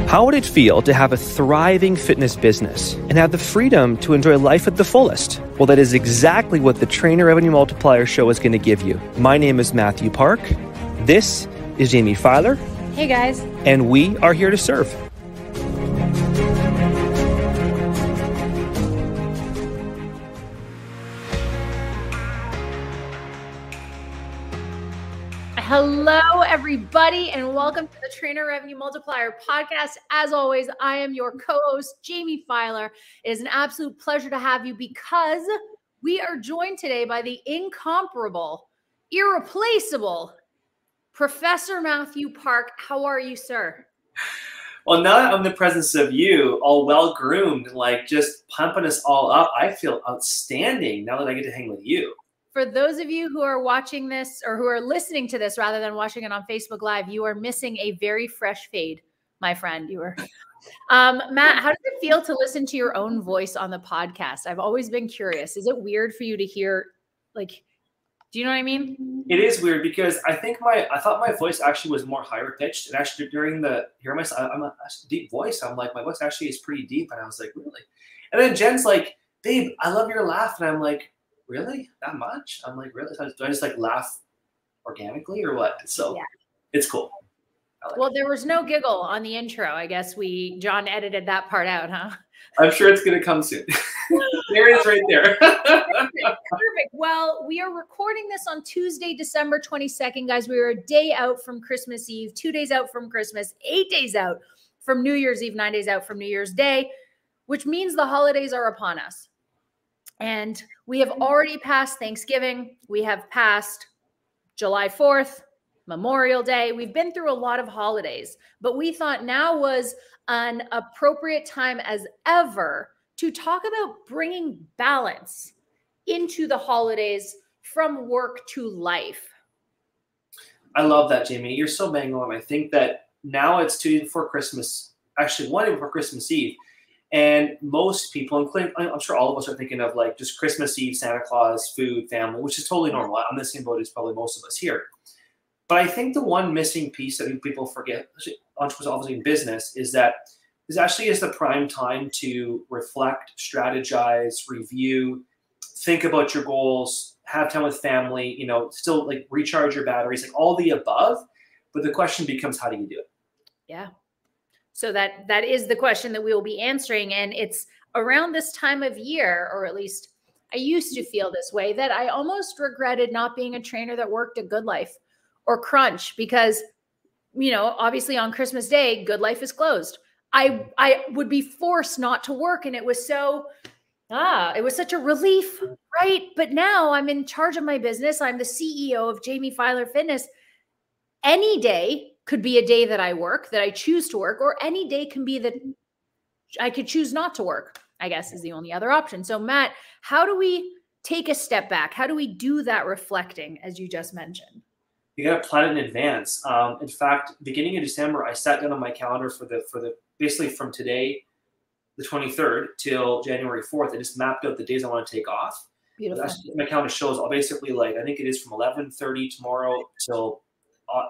How would it feel to have a thriving fitness business and have the freedom to enjoy life at the fullest? Well, that is exactly what the Trainer Revenue Multiplier Show is going to give you. My name is Matthew Park. This is Jamie Filer. Hey, guys. And we are here to serve. Hello, everybody, and welcome to the Trainer Revenue Multiplier Podcast. As always, I am your co-host, Jamie Filer. It is an absolute pleasure to have you because we are joined today by the incomparable, irreplaceable Professor Matthew Park. How are you, sir? Well, now that I'm in the presence of you, all well-groomed, like just pumping us all up, I feel outstanding now that I get to hang with you. For those of you who are watching this or who are listening to this rather than watching it on Facebook Live, you are missing a very fresh fade, my friend. You are. Matt, how does it feel to listen to your own voice on the podcast? I've always been curious. Is it weird for you to hear, like, do you know what I mean? It is weird because I thought my voice actually was more higher pitched. And actually during the hearing myself, I'm a deep voice. I'm like, my voice actually is pretty deep. And I was like, really? And then Jen's like, babe, I love your laugh. And I'm like, really? That much? I'm like, really? Do I just like laugh organically or what? So yeah. It's cool. Well, there was no giggle on the intro. I guess John edited that part out, huh? I'm sure it's going to come soon. There it is right there. Perfect. Well, we are recording this on Tuesday, December 22nd, guys. We are a day out from Christmas Eve, 2 days out from Christmas, 8 days out from New Year's Eve, 9 days out from New Year's Day, which means the holidays are upon us. And we have already passed Thanksgiving. We have passed July 4th, Memorial Day. We've been through a lot of holidays, but we thought now was an appropriate time as ever to talk about bringing balance into the holidays from work to life. I love that, Jamie. You're so bang on. I think that now it's 2 days before Christmas, actually 1 day before Christmas Eve. And most people, including, I'm sure all of us are thinking of like just Christmas Eve, Santa Claus, food, family, which is totally normal. I'm the same boat as probably most of us here. But I think the one missing piece that people forget, entrepreneurs obviously in business, is that this actually is the prime time to reflect, strategize, review, think about your goals, have time with family, still like recharge your batteries, like all the above. But the question becomes, how do you do it? Yeah. So that is the question that we will be answering. And it's around this time of year, or at least I used to feel this way, that I almost regretted not being a trainer that worked at Good Life or Crunch because, obviously on Christmas Day, Good Life is closed. I would be forced not to work. And it was it was such a relief, right? But now I'm in charge of my business. I'm the CEO of Jamie Filer Fitness. Any day could be a day that I work, that I choose to work, or any day can be that I could choose not to work, I guess is the only other option. So Matt, how do we take a step back? How do we do that reflecting, as you just mentioned? You got to plan it in advance. In fact, beginning of December, I sat down on my calendar for the basically from today, the 23rd till January 4th, I just mapped out the days I want to take off. Beautiful. My calendar shows I'll basically I think it is from 11:30 tomorrow till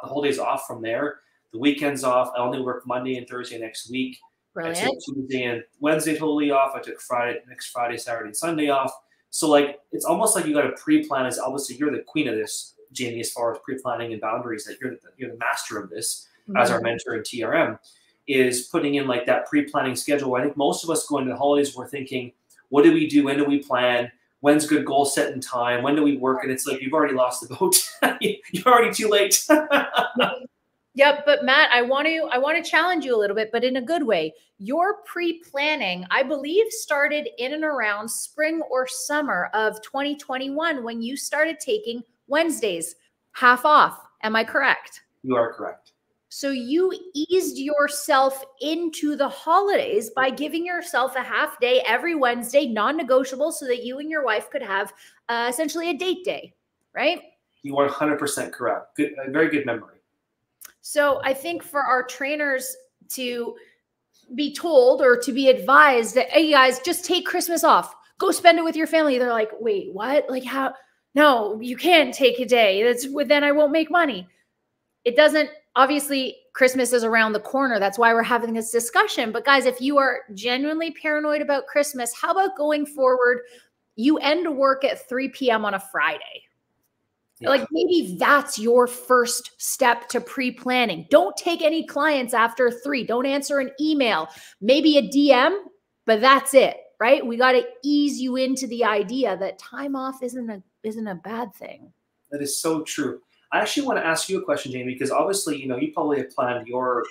the whole day's off from there. The weekend's off. I only work Monday and Thursday next week. Brilliant. I took Tuesday and Wednesday totally off. I took next Friday, Saturday, and Sunday off. So it's almost like you got to pre-plan. As obviously you're the queen of this, Jamie, as far as pre-planning and boundaries. That you're the master of this as our mentor in TRM, is putting in like that pre-planning schedule. I think most of us going to the holidays, we're thinking, what do we do? When do we plan? When's good goal set in time? When do we work? And it's like, you've already lost the boat. You're already too late. Yep. But Matt, I want to challenge you a little bit, but in a good way. Your pre-planning, I believe, started in and around spring or summer of 2021 when you started taking Wednesdays half off. Am I correct? You are correct. So you eased yourself into the holidays by giving yourself a half day every Wednesday, non-negotiable, so that you and your wife could have essentially a date day, right? You are 100% correct. Good, very good memory. So I think for our trainers to be told or to be advised that, hey guys, just take Christmas off, go spend it with your family. They're like, wait, what? Like how? No, you can't take a day. Then I won't make money. It doesn't obviously Christmas is around the corner. That's why we're having this discussion. But guys, if you are genuinely paranoid about Christmas, how about going forward? You end work at 3 p.m. on a Friday. Yeah. Like maybe that's your first step to pre-planning. Don't take any clients after 3. Don't answer an email, maybe a DM, but that's it, right? We got to ease you into the idea that time off isn't a bad thing. That is so true. I actually want to ask you a question, Jamie, because obviously, you know, you probably have planned your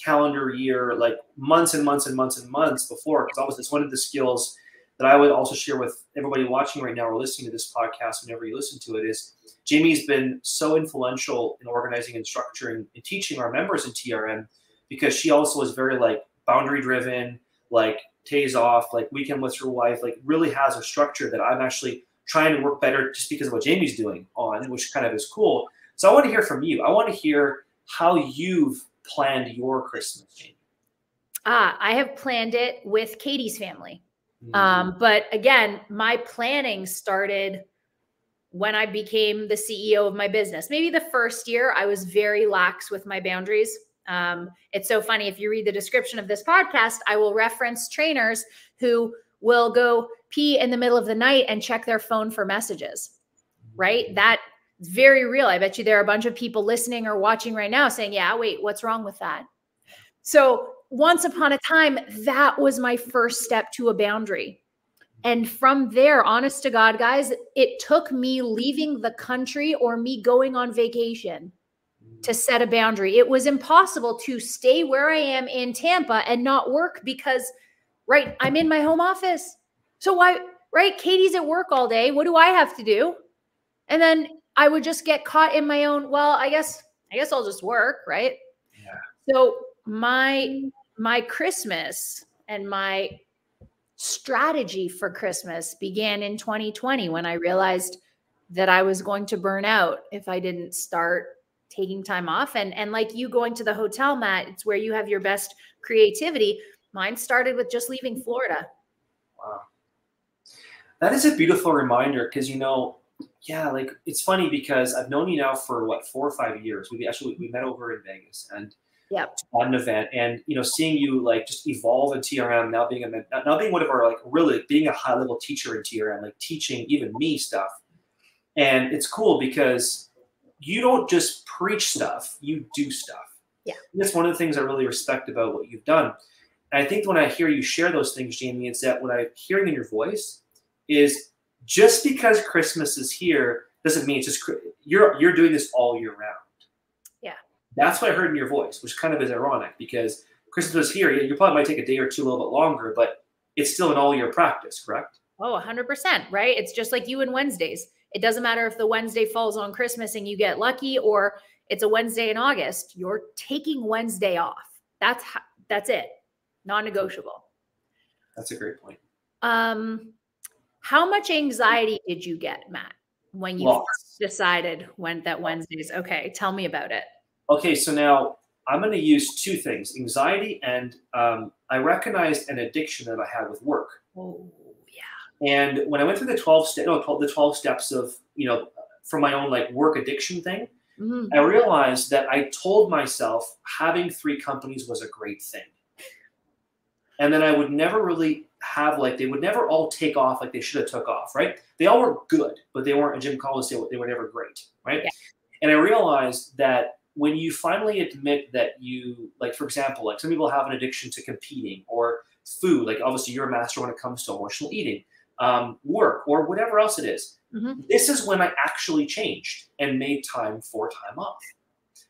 calendar year like months and months and months and months before, because obviously it's one of the skills that I would also share with everybody watching right now or listening to this podcast whenever you listen to it is Jamie's been so influential in organizing and structuring and teaching our members in TRM, because she also is very like boundary driven, like days off, like weekend with your wife, like really has a structure that I'm actually trying to work better just because of what Jamie's doing on, which kind of is cool. So I want to hear from you. I want to hear how you've planned your Christmas, Jamie. I have planned it with Katie's family. But again, my planning started when I became the CEO of my business. Maybe the first year I was very lax with my boundaries. It's so funny. If you read the description of this podcast, I will reference trainers who will go pee in the middle of the night and check their phone for messages, right? That's very real. I bet you there are a bunch of people listening or watching right now saying, yeah, wait, what's wrong with that? So once upon a time, that was my first step to a boundary. And from there, honest to God, guys, it took me leaving the country or me going on vacation to set a boundary. It was impossible to stay where I am in Tampa and not work because, right, I'm in my home office. So why, right? Katie's at work all day. What do I have to do? And then I would just get caught in my own, well, I guess I'll just work, right? Yeah. So my Christmas and my strategy for Christmas began in 2020 when I realized that I was going to burn out if I didn't start taking time off. And like you going to the hotel, Matt, it's where you have your best creativity. Mine started with just leaving Florida. Wow. That is a beautiful reminder because, you know, yeah, like it's funny because I've known you now for what, 4 or 5 years. We met over in Vegas and yep. at an event, and you know, seeing you like just evolve in TRM, now being one of our like really being a high level teacher in TRM, like teaching even me stuff. And it's cool because you don't just preach stuff, you do stuff. Yeah. And that's one of the things I really respect about what you've done. And I think when I hear you share those things, Jamie, it's that what I'm hearing in your voice is just because Christmas is here doesn't mean it's just you're doing this all year round. Yeah. That's what I heard in your voice, which kind of is ironic because Christmas is here. You probably might take a day or two a little bit longer, but it's still an all-year practice, correct? Oh, 100%, right? It's just like you and Wednesdays. It doesn't matter if the Wednesday falls on Christmas and you get lucky or it's a Wednesday in August. You're taking Wednesday off. That's it. Non-negotiable. That's a great point. How much anxiety did you get, Matt, when you decided that Wednesdays? Okay, tell me about it. Okay, so now I'm going to use 2 things: anxiety and I recognized an addiction that I had with work. Oh, yeah. And when I went through the 12 steps of, you know, for my own like work addiction thing, I realized that I told myself having 3 companies was a great thing. And then I would never really have they would never all take off like they should have took off, right? They all were good, but they weren't, Jim Collins said, they were never great, right? Yeah. And I realized that when you finally admit that you, like, for example, like some people have an addiction to competing or food, like obviously you're a master when it comes to emotional eating, work, or whatever else it is. This is when I actually changed and made time for time off.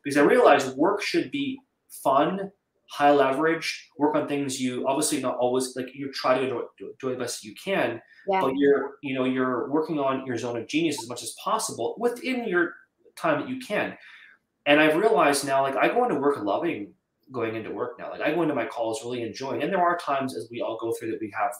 Because I realized work should be fun, high leverage, work on things you obviously not always, like you try to do the best you can, but you're working on your zone of genius as much as possible within your time that you can. And I've realized now, like I go into work loving going into work now. Like I go into my calls really enjoying, and there are times as we all go through that we have,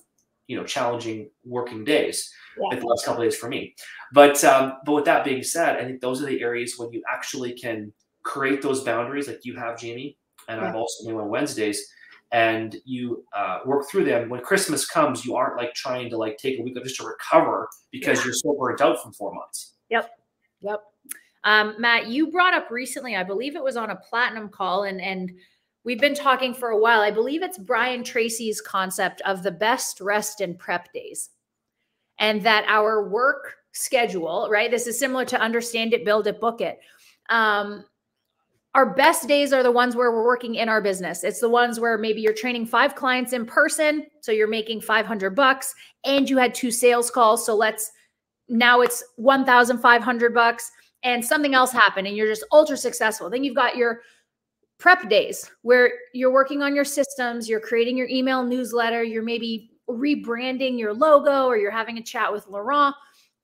you know, challenging working days, like the last couple of days for me. But with that being said, I think those are the areas when you actually can create those boundaries like you have, Jamie, and I've also been on Wednesdays, and you work through them. When Christmas comes, you aren't like trying to like take a week just to recover because you're so burnt out from 4 months. Yep. Matt, you brought up recently, I believe it was on a platinum call, and we've been talking for a while. I believe it's Brian Tracy's concept of the best rest and prep days, and that our work schedule, right? This is similar to understand it, build it, book it. Our best days are the ones where we're working in our business. It's the ones where maybe you're training 5 clients in person, so you're making $500, and you had 2 sales calls. So now it's $1,500, and something else happened and you're just ultra successful. Then you've got your prep days where you're working on your systems, you're creating your email newsletter, you're maybe rebranding your logo, or you're having a chat with Laurent.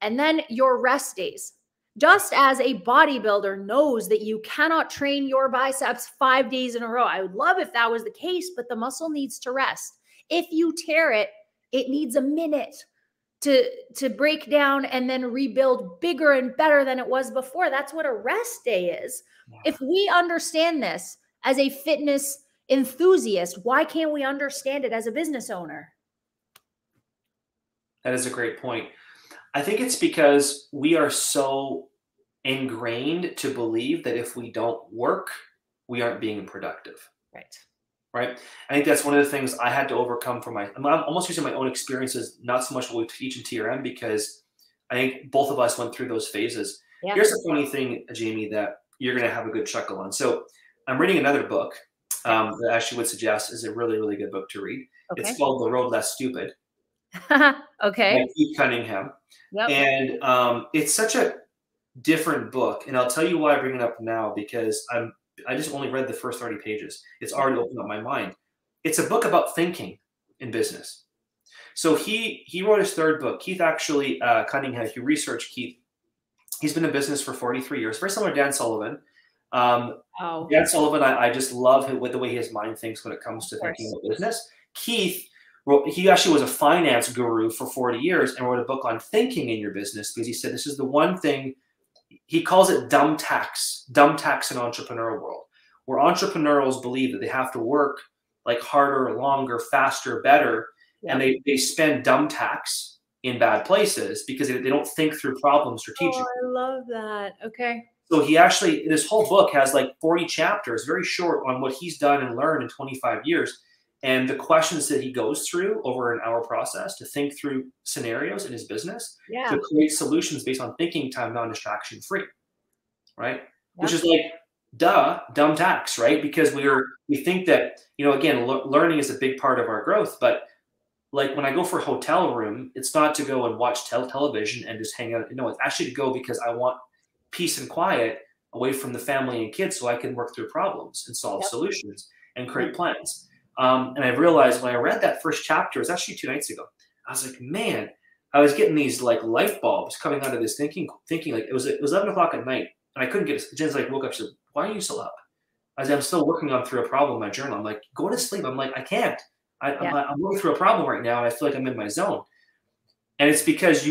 And then your rest days. Just as a bodybuilder knows that you cannot train your biceps 5 days in a row. I would love if that was the case, but the muscle needs to rest. If you tear it, it needs a minute to break down and then rebuild bigger and better than it was before. That's what a rest day is. Yeah. If we understand this as a fitness enthusiast, why can't we understand it as a business owner? That is a great point. I think it's because we are so ingrained to believe that if we don't work, we aren't being productive. Right. I think that's one of the things I had to overcome I'm almost using my own experiences, not so much what we teach in TRM, because I think both of us went through those phases. Yeah. Here's a funny thing, Jamie, that you're going to have a good chuckle on. So I'm reading another book that I actually would suggest is a really, really good book to read. Okay. It's called The Road Less Stupid. Okay. By Keith Cunningham. Yep. And it's such a different book. And I'll tell you why I bring it up now, because I just only read the first 30 pages. It's already opened up my mind. It's a book about thinking in business. So he wrote his 3rd book. Keith actually, Cunningham, if you research Keith, he's been in business for 43 years. Very similar to Dan Sullivan. Dan Sullivan, I just love the way his mind thinks when it comes to thinking about business. Keith, he actually was a finance guru for 40 years and wrote a book on thinking in your business, because he said this is the one thing, he calls it dumb tax in entrepreneurial world, where entrepreneurs believe that they have to work like harder, longer, faster, better, and they spend dumb tax in bad places because they don't think through problems strategically. Oh, I love that. Okay. So he actually, this whole book has like 40 chapters, very short, on what he's done and learned in 25 years. And the questions that he goes through over an hour process to think through scenarios in his business, to create solutions based on thinking time, non-distraction free, right? Which is like, dumb tax, right? Because we think that, again, learning is a big part of our growth. But like when I go for a hotel room, it's not to go and watch television and just hang out. No, it's actually to go because I want peace and quiet away from the family and kids, so I can work through problems and solve solutions and create plans. And I realized when I read that first chapter, it was actually 2 nights ago, I was like, man, I was getting these like light bulbs coming out of this thinking like it was 11 o'clock at night, and I couldn't get it. Jen's like, woke up, she said, why are you still up? I said, I'm still working on through a problem in my journal. I'm like, go to sleep. I'm like, I can't. I'm working through a problem right now, and I feel like I'm in my zone. And it's because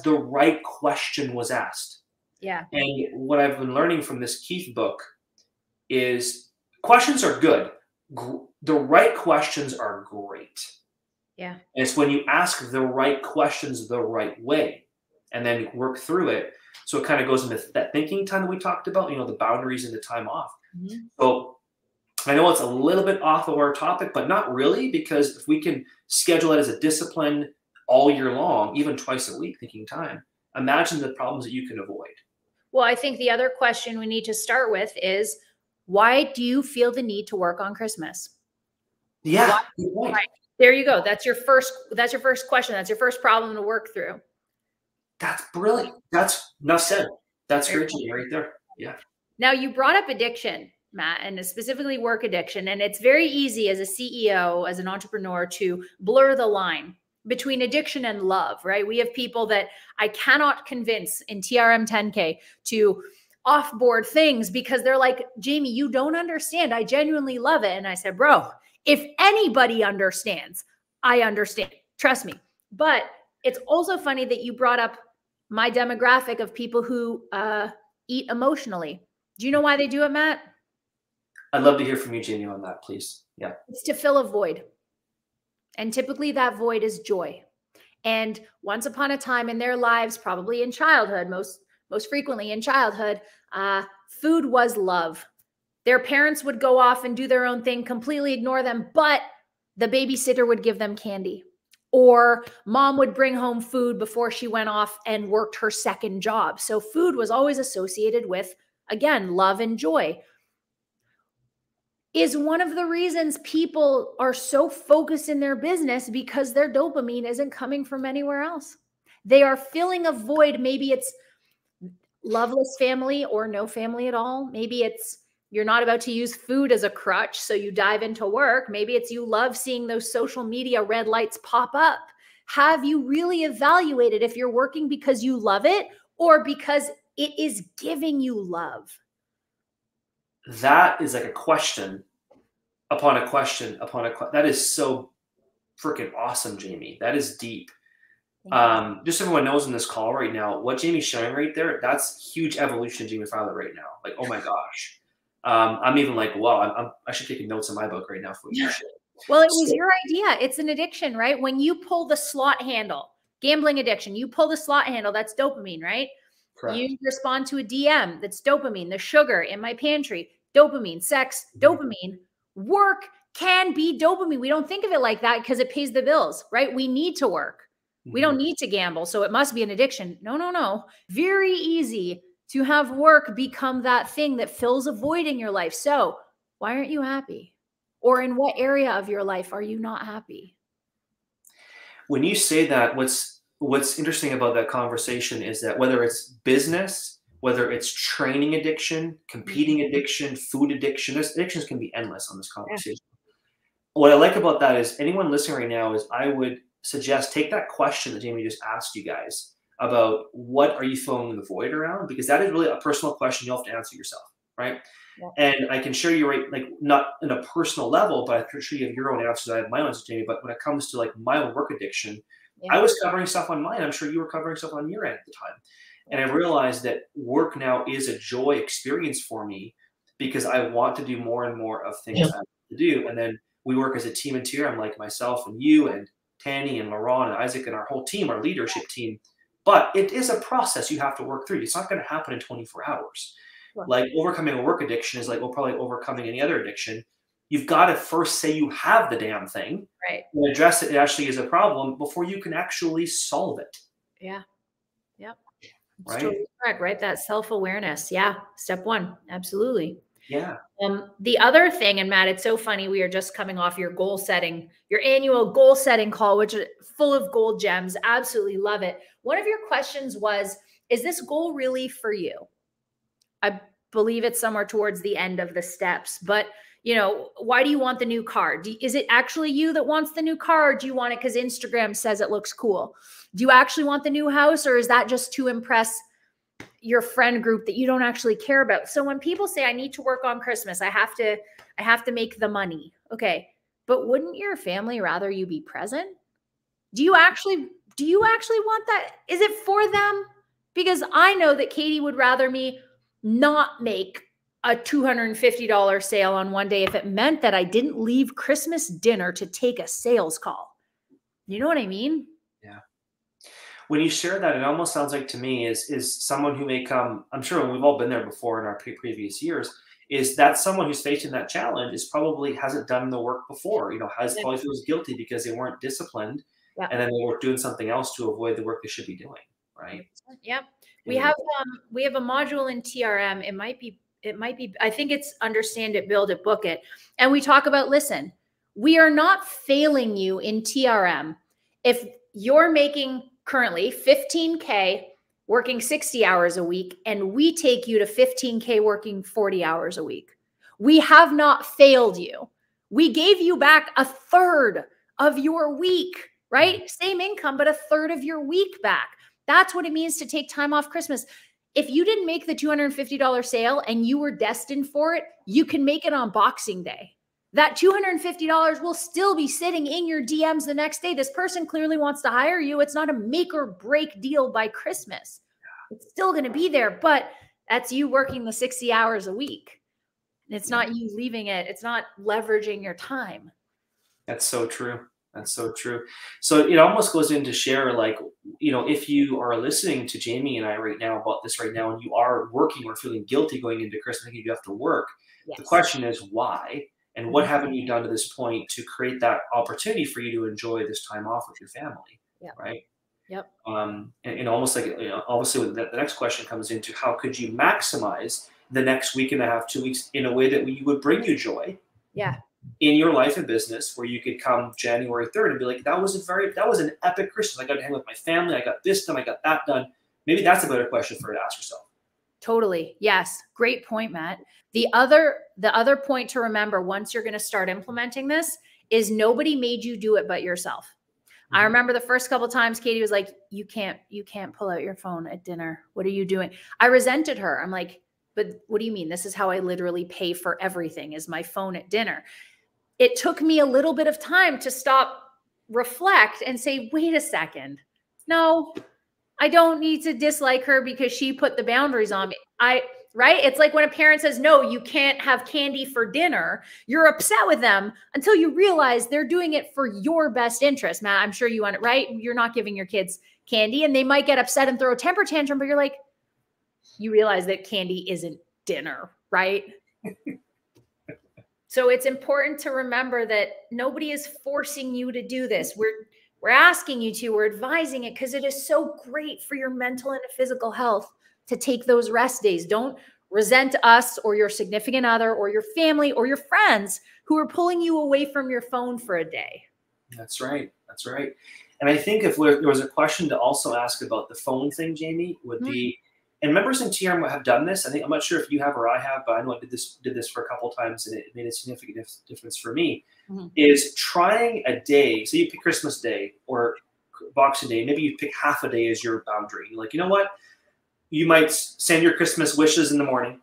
the right question was asked. Yeah. And what I've been learning from this Keith book is questions are good. The right questions are great. Yeah. And it's when you ask the right questions the right way and then work through it. So it kind of goes into that thinking time that we talked about, the boundaries and the time off. Mm-hmm. So I know it's a little bit off of our topic, but not really, because if we can schedule it as a discipline all year long, even twice a week, thinking time, imagine the problems that you can avoid. Well, I think the other question we need to start with is, why do you feel the need to work on Christmas? Yeah. Right. There you go. That's your first question. That's your first problem to work through. That's brilliant. That's enough said. That's great right there. Yeah. Now you brought up addiction, Matt, and specifically work addiction. And it's very easy as a CEO, as an entrepreneur, to blur the line between addiction and love, right? We have people that I cannot convince in TRM 10K to offboard things because they're like, Jamie, you don't understand. I genuinely love it. And I said, bro, if anybody understands, I understand. Trust me. But it's also funny that you brought up my demographic of people who eat emotionally. Do you know why they do it, Matt? I'd love to hear from you, Jamie, on that, please. Yeah. It's to fill a void. And typically that void is joy. And once upon a time in their lives, probably in childhood, most most frequently in childhood, food was love. Their parents would go off and do their own thing, completely ignore them, but the babysitter would give them candy. Or mom would bring home food before she went off and worked her second job. So food was always associated with, again, love and joy. Is one of the reasons people are so focused in their business because their dopamine isn't coming from anywhere else. They are filling a void. Maybe it's loveless family or no family at all. Maybe it's you're not about to use food as a crutch, so you dive into work. Maybe it's you love seeing those social media red lights pop up. Have you really evaluated if you're working because you love it or because it is giving you love? That is like a question upon a question upon a question. That is so freaking awesome, Jamie. That is deep. Just so everyone knows in this call right now, what Jamie's showing right there, that's huge evolution of Jamie Fowler right now. Like, oh my gosh. I'm even like, wow, I should take notes in my book right now for you. Well, it was your idea. It's an addiction, right? When you pull the slot handle, gambling addiction, you pull the slot handle, that's dopamine, right? Correct. You respond to a DM, that's dopamine. The sugar in my pantry, dopamine. Sex, dopamine. Work can be dopamine. We don't think of it like that because it pays the bills, right? We need to work. We don't need to gamble, so it must be an addiction. No, no, no. Very easy to have work become that thing that fills a void in your life. So why aren't you happy? Or in what area of your life are you not happy? When you say that, what's interesting about that conversation is that whether it's business, whether it's training addiction, competing addiction, food addiction, addictions can be endless on this conversation. Yeah. What I like about that is anyone listening right now is I would suggest take that question that Jamie just asked you guys about what are you filling the void around, because that is really a personal question you'll have to answer yourself, right? Yeah. And I can share you right, like not in a personal level, but I'm sure you have your own answers. I have my own answers, Jamie. But when it comes to like my own work addiction, yeah. I was covering stuff on mine. I'm sure you were covering stuff on your end at the time. And I realized that work now is a joy experience for me because I want to do more and more of things I want to do. And then we work as a team in tier. I'm like myself and you and Tannie and Laurent and Isaac and our whole team, our leadership team. But it is a process you have to work through. It's not going to happen in 24 hours. Right. Like overcoming a work addiction is like, well, probably overcoming any other addiction. You've got to first say you have the damn thing, right? And address it actually is a problem before you can actually solve it. Yeah. Yep. Right. Totally correct, right? That self-awareness. Yeah. Step one. Absolutely. Yeah. The other thing, and Matt, it's so funny. We are just coming off your goal setting, your annual goal setting call, which is full of gold gems. Absolutely love it. One of your questions was, is this goal really for you? I believe it's somewhere towards the end of the steps, but you know, why do you want the new car? Is it actually you that wants the new car? Or do you want it because Instagram says it looks cool? Do you actually want the new house, or is that just to impress your friend group that you don't actually care about? So when people say I need to work on Christmas, I have to make the money. Okay. But wouldn't your family rather you be present? Do you actually want that? Is it for them? Because I know that Katie would rather me not make a $250 sale on one day if it meant that I didn't leave Christmas dinner to take a sales call. You know what I mean? Yeah. When you share that, it almost sounds like to me is someone who may come, I'm sure we've all been there before in our previous years, is that someone who's facing that challenge is probably hasn't done the work before, probably feels guilty because they weren't disciplined and then they were doing something else to avoid the work they should be doing. Right. Yep. We have a module in TRM. It might be, I think it's understand it, build it, book it. And we talk about, listen, we are not failing you in TRM. If you're making currently 15K working 60 hours a week, and we take you to 15K working 40 hours a week, we have not failed you. We gave you back a third of your week, right? Same income, but a third of your week back. That's what it means to take time off Christmas. If you didn't make the $250 sale and you were destined for it, you can make it on Boxing Day. That $250 will still be sitting in your DMs the next day. This person clearly wants to hire you. It's not a make or break deal by Christmas. It's still going to be there, but that's you working the 60 hours a week. It's not you leaving it. It's not leveraging your time. That's so true. That's so true. So it almost goes into share, like, if you are listening to Jamie and I right now about this right now, and you are working or feeling guilty going into Christmas, thinking you have to work, the question is why, and what haven't you done to this point to create that opportunity for you to enjoy this time off with your family, right? Yep. And almost like, obviously the next question comes into how could you maximize the next week and a half, 2 weeks in a way that you would bring you joy in your life and business, where you could come January 3rd and be like, that was an epic Christmas. I got to hang with my family. I got this done. I got that done. Maybe that's a better question for you to ask yourself. Totally. Yes. Great point, Matt. The other point to remember once you're going to start implementing this is nobody made you do it but yourself. I remember the first couple of times Katie was like, you can't pull out your phone at dinner. What are you doing? I resented her. I'm like, but what do you mean? This is how I literally pay for everything, is my phone at dinner. It took me a little bit of time to stop, reflect, and say, wait a second. No, I don't need to dislike her because she put the boundaries on me. Right? It's like when a parent says, no, you can't have candy for dinner. You're upset with them until you realize they're doing it for your best interest. Matt, I'm sure you want it, right? You're not giving your kids candy, and they might get upset and throw a temper tantrum, but you're like, you realize that candy isn't dinner, right? So it's important to remember that nobody is forcing you to do this. We're asking you to, we're advising it because it is so great for your mental and physical health to take those rest days. Don't resent us or your significant other or your family or your friends who are pulling you away from your phone for a day. That's right. That's right. And I think if there was a question to also ask about the phone thing, Jamie, would be, and members in TRM have done this. I'm not sure if you have or I have, but I know I did this for a couple of times, and it made a significant difference for me, is trying a day. So you pick Christmas Day or Boxing Day. Maybe you pick half a day as your boundary. You're like, you know what? You might send your Christmas wishes in the morning,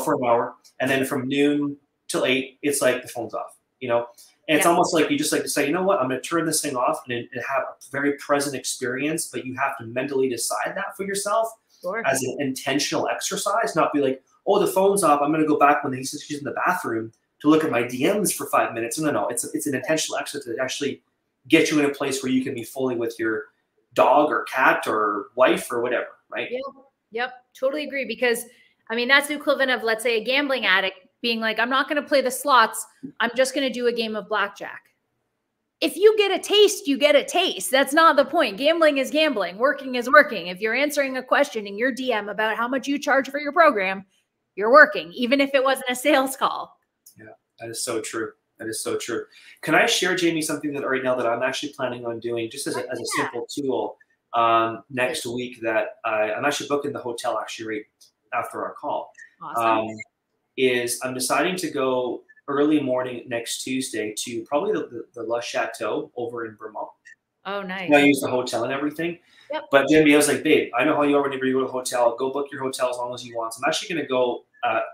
for an hour. And then from noon till 8, it's like the phone's off, And it's almost like you just like to say, you know what? I'm going to turn this thing off and have a very present experience. But you have to mentally decide that for yourself. As an intentional exercise, not be like, oh, the phone's off. I'm going to go back when she's in the bathroom to look at my DMs for 5 minutes. No. It's an intentional exercise to actually get you in a place where you can be fully with your dog or cat or wife or whatever, right? Yep. Totally agree. Because that's the equivalent of, let's say, a gambling addict being like, I'm not going to play the slots. I'm just going to do a game of blackjack. If you get a taste, you get a taste. That's not the point. Gambling is gambling. Working is working. If you're answering a question in your DM about how much you charge for your program, you're working, even if it wasn't a sales call. Yeah, that is so true. That is so true. Can I share, Jamie, something that right now that I'm actually planning on doing just as a simple tool next week that I'm actually booking the hotel actually right after our call. Awesome. Is I'm deciding to go early morning next Tuesday to probably the Le Chateau over in Vermont. Oh, nice. I use the hotel and everything. Yep. But Jamie, I was like, babe, I know how you are whenever you go to a hotel. Go book your hotel as long as you want. So I'm actually going to go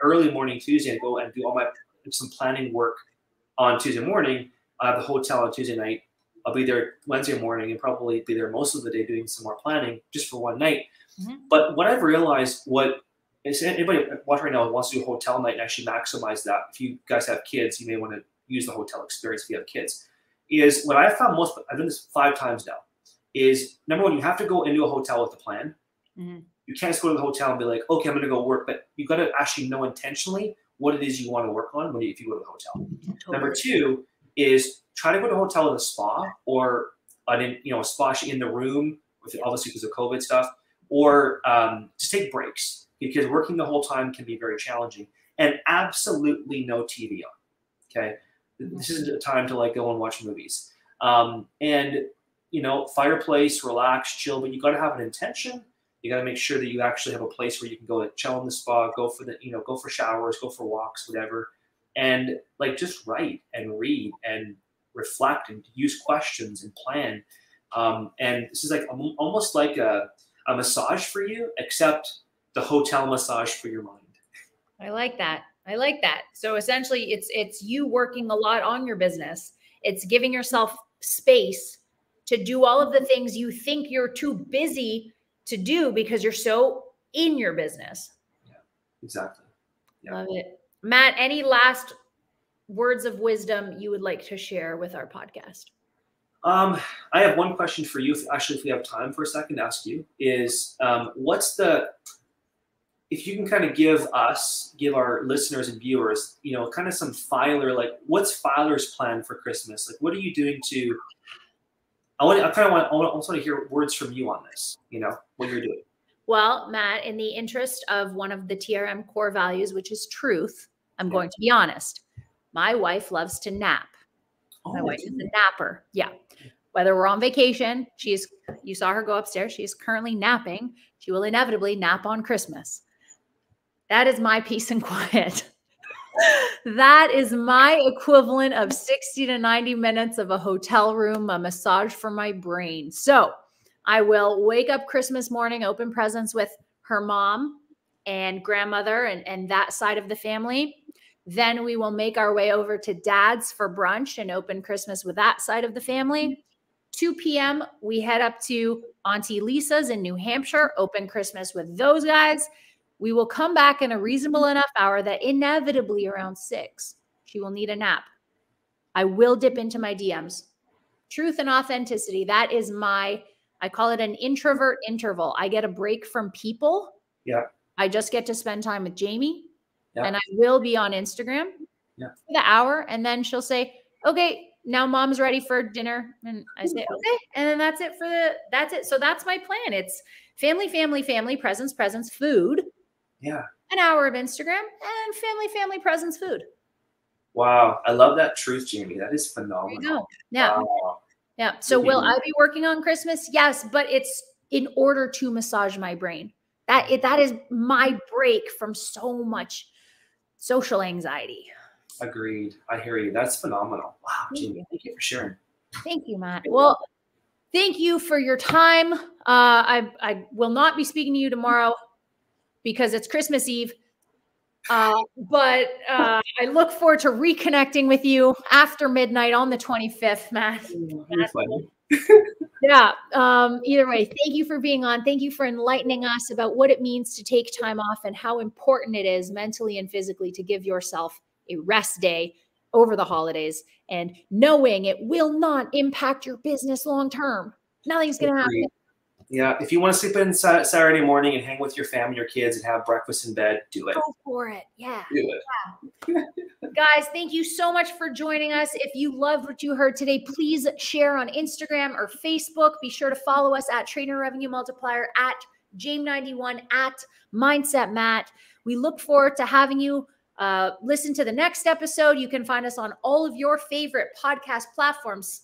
early morning Tuesday and go and do some planning work on Tuesday morning. I have the hotel on Tuesday night. I'll be there Wednesday morning and probably be there most of the day doing some more planning just for one night. But what I've realized, anybody watching right now wants to do a hotel night and actually maximize that. If you guys have kids, you may want to use the hotel experience if you have kids. Is what I found I've done this 5 times now, is number one, you have to go into a hotel with a plan. You can't just go to the hotel and be like, okay, I'm going to go work, but you got to actually know intentionally what it is you want to work on if you go to the hotel. Totally. Number 2 is try to go to a hotel in a spa or a spa in the room, obviously because of COVID stuff, or just take breaks. Because working the whole time can be very challenging, and absolutely no TV on. Okay, this isn't a time to go and watch movies. And fireplace, relax, chill, but you got to have an intention. You got to make sure that you actually have a place where you can go chill in the spa, go for showers, go for walks, whatever, and just write and read and reflect and use questions and plan. And this is almost like a massage for you, except the hotel massage for your mind. I like that. So essentially it's you working a lot on your business. It's giving yourself space to do all of the things you think you're too busy to do because you're so in your business. Yeah, exactly. Yeah. Love it. Matt, any last words of wisdom you would like to share with our podcast? I have one question for you. Actually, if we have time for a second to ask you, is if you can kind of give our listeners and viewers, kind of some Filer, like what's Filer's plan for Christmas? Like, what are you doing to, I also want to hear words from you on this, what you're doing. Well, Matt, in the interest of one of the TRM core values, which is truth, I'm going to be honest. My wife loves to nap. My wife is a napper. Yeah. Whether we're on vacation, you saw her go upstairs. She's currently napping. She will inevitably nap on Christmas. That is my peace and quiet. That is my equivalent of 60 to 90 minutes of a hotel room, a massage for my brain. So I will wake up Christmas morning, open presents with her mom and grandmother and that side of the family. Then we will make our way over to Dad's for brunch and open Christmas with that side of the family. 2 p.m., we head up to Auntie Lisa's in New Hampshire, open Christmas with those guys. We will come back in a reasonable enough hour that inevitably around 6, she will need a nap. I will dip into my DMs. Truth and authenticity. That is I call it an introvert interval. I get a break from people. Yeah. I just get to spend time with Jamie. Yeah. And I will be on Instagram for the hour. And then she'll say, okay, now mom's ready for dinner. And I say, okay. And then that's it. So that's my plan. It's family, presents, food. Yeah. An hour of Instagram and family, presents, food. Wow. I love that truth, Jamie. That is phenomenal. There you go. Yeah. Wow. Yeah. So will I be working on Christmas? Yes, but it's in order to massage my brain. That is my break from so much social anxiety. Agreed. I hear you. That's phenomenal. Wow, Jamie, thank you for sharing. Thank you, Matt. Well, thank you for your time. I will not be speaking to you tomorrow because it's Christmas Eve. But I look forward to reconnecting with you after midnight on the 25th, Matt. You're funny. Yeah. Either way, thank you for being on. Thank you for enlightening us about what it means to take time off and how important it is mentally and physically to give yourself a rest day over the holidays and knowing it will not impact your business long term. Nothing's going to happen. Yeah. If you want to sleep in Saturday morning and hang with your family, your kids, and have breakfast in bed, do it. Go for it. Yeah. Do it. Yeah. Guys, thank you so much for joining us. If you loved what you heard today, please share on Instagram or Facebook. Be sure to follow us at Trainer Revenue Multiplier, at Jame91, at Mindset Matt. We look forward to having you listen to the next episode. You can find us on all of your favorite podcast platforms,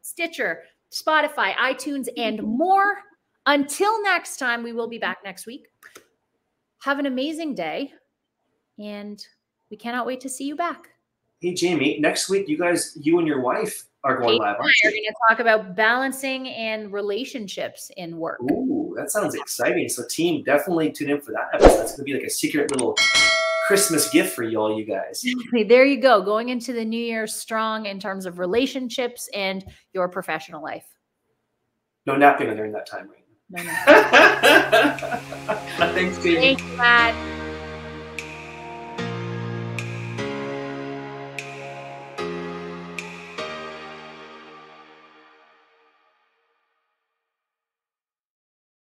Stitcher, Spotify, iTunes, and more. Until next time, we will be back next week. Have an amazing day, and we cannot wait to see you back. Hey, Jamie, next week, you and your wife are going live, aren't you? We're going to talk about balancing and relationships in work. Ooh, that sounds exciting. So team, definitely tune in for that episode. That's going to be like a secret little Christmas gift for you guys. There you go. Going into the new year strong in terms of relationships and your professional life. No napping during that time, right? No. Thanks, Jamie. Thank you, Matt.